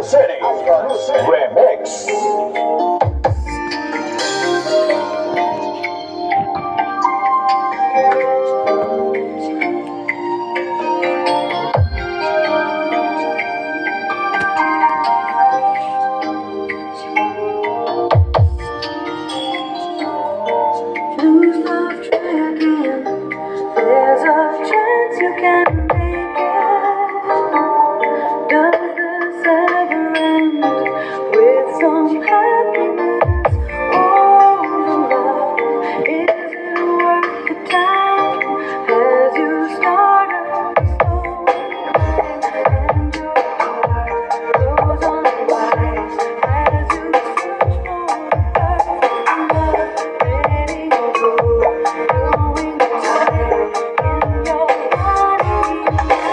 City Remix. Lose love, try again. There's a chance you can make it. Does this ever end with some happiness? Oh, the love, is it worth the time? As you started to slow and your heart goes on wide as you search for the perfect love, letting go, going tight in your body now.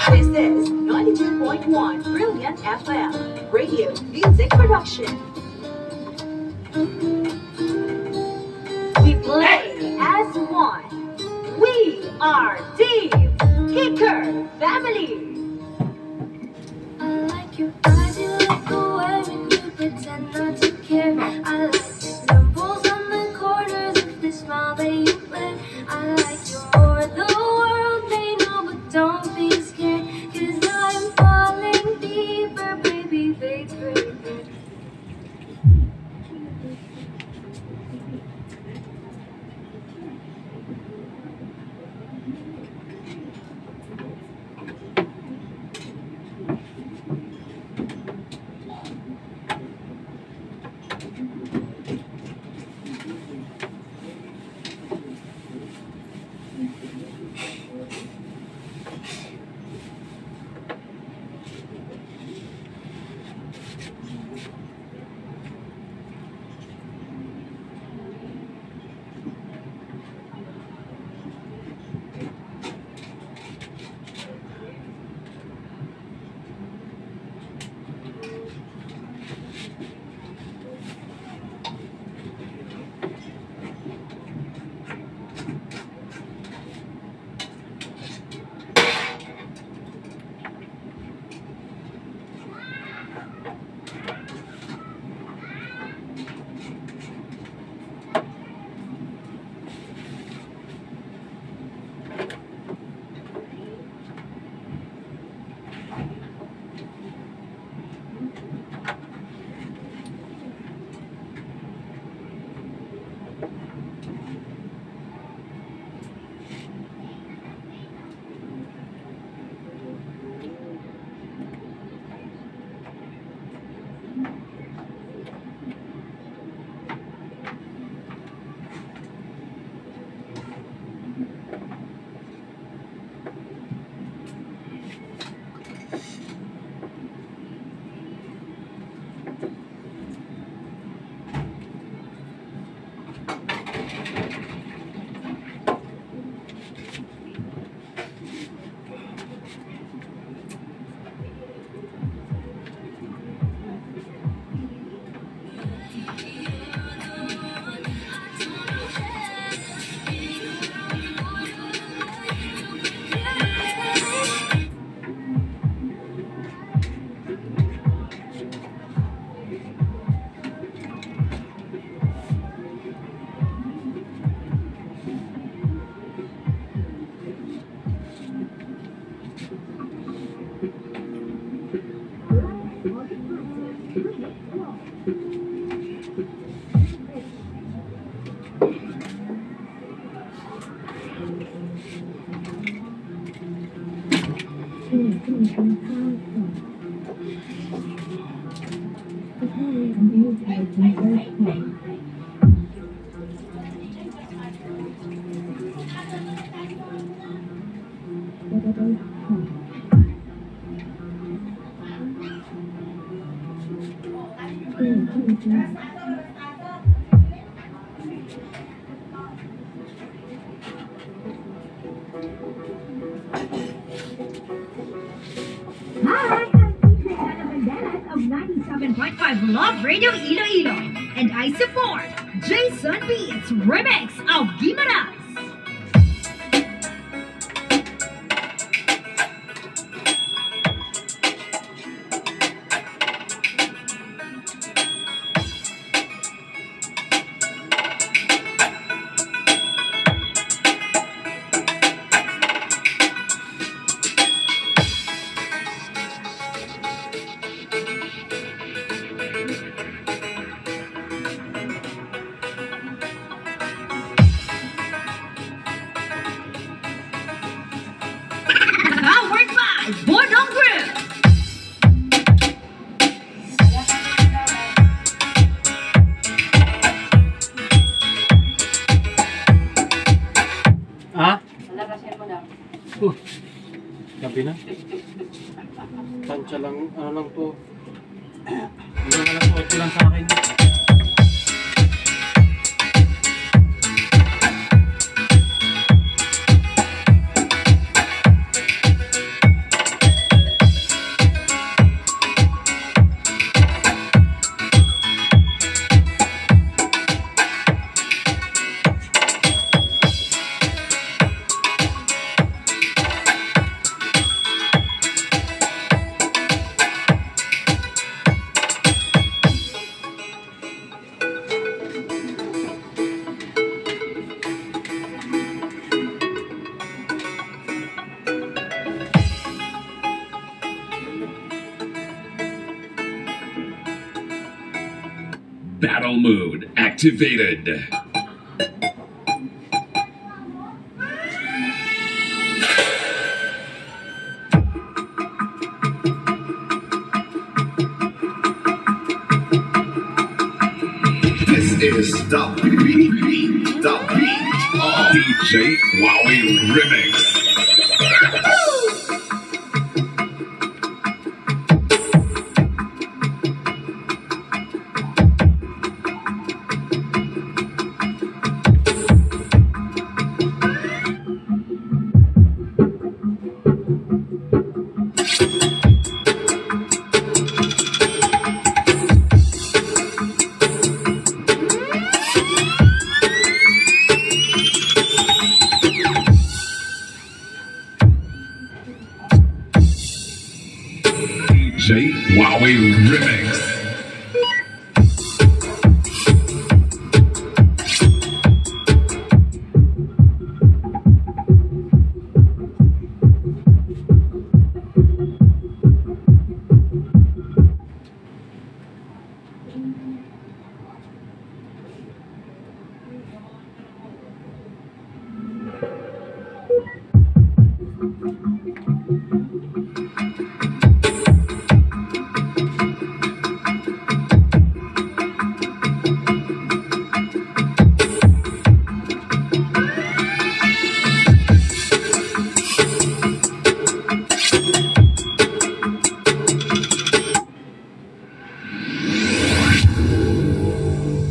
This is 92.1 Brilliant FM, radio music production. We play as one. We are Team Kicker Family. I like your eyes, you like the way when you pretend not to care. I like the dimples on the corners of the smile that you play. I like you more, the world may know, but don't be scared, 'cause I'm falling deeper, baby, baby. Hi, I'm Banderas of 97.5 Love Radio Iloilo, and I support Jason Beats remix of Gimaras. Powered by Bodong Group. Ha? Gabi na. Tansya lang, ano lang to. Hanggang alas 8 lang sa akin. Battle mode activated. This is the beat DJ Wowie Remix. DJ Wowie Remix.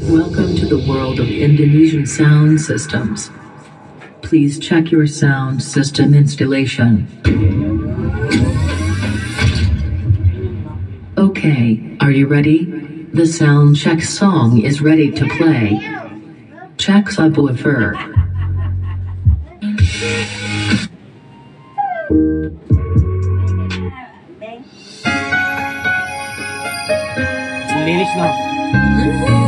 Welcome to the world of Indonesian sound systems. Please check your sound system installation. Okay, are you ready? The sound check song is ready to play. Check subwoofer. Linis na.